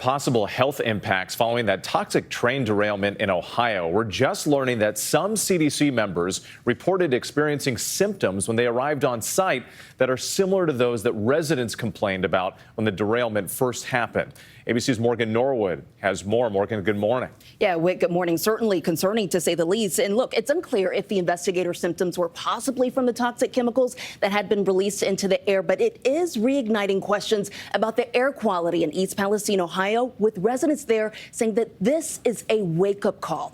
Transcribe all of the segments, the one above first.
possible health impacts following that toxic train derailment in Ohio. We're just learning that some CDC members reported experiencing symptoms when they arrived on site that are similar to those that residents complained about when the derailment first happened. ABC's Morgan Norwood has more. Morgan, good morning. Yeah, Whit, good morning. Certainly concerning, to say the least. And look, it's unclear if the investigator symptoms were possibly from the toxic chemicals that had been released into the air, but it is reigniting questions about the air quality in East Palestine, Ohio, with residents there saying that this is a wake-up call.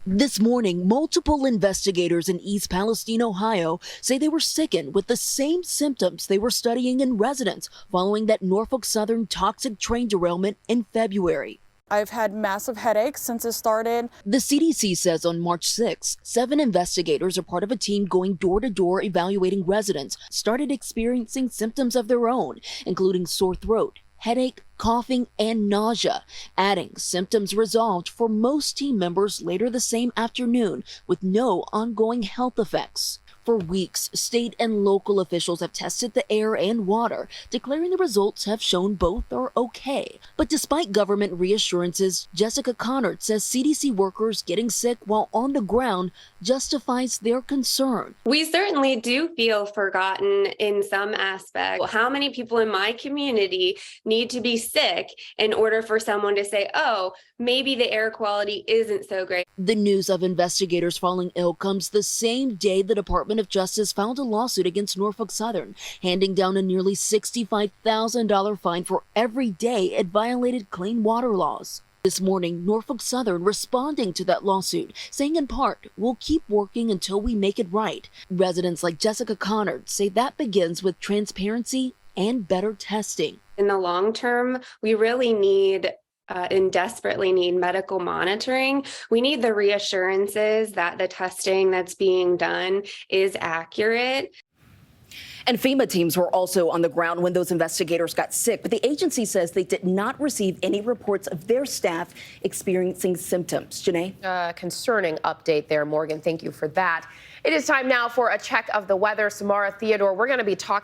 This morning, multiple investigators in East Palestine, Ohio, say they were sickened with the same symptoms they were studying in residents following that Norfolk Southern toxic train derailment in February. I've had massive headaches since it started. The CDC says on March 6, 7 investigators are part of a team going door to door evaluating residents started experiencing symptoms of their own, including sore throat, headache, coughing, and nausea, adding symptoms resolved for most team members later the same afternoon with no ongoing health effects. For weeks, state and local officials have tested the air and water, declaring the results have shown both are okay. But despite government reassurances, Jessica Connard says CDC workers getting sick while on the ground justifies their concern. We certainly do feel forgotten in some aspect. How many people in my community need to be sick in order for someone to say, oh, maybe the air quality isn't so great? The news of investigators falling ill comes the same day the Department of Justice filed a lawsuit against Norfolk Southern, handing down a nearly $65,000 fine for every day it violated clean water laws. This morning, Norfolk Southern responding to that lawsuit, saying in part, we'll keep working until we make it right. Residents like Jessica Connard say that begins with transparency and better testing. In the long term, we really need and desperately need medical monitoring. We need the reassurances that the testing that's being done is accurate. And FEMA teams were also on the ground when those investigators got sick, but the agency says they did not receive any reports of their staff experiencing symptoms. Janae? Concerning update there, Morgan. Thank you for that. It is time now for a check of the weather. Samara Theodore, we're going to be talking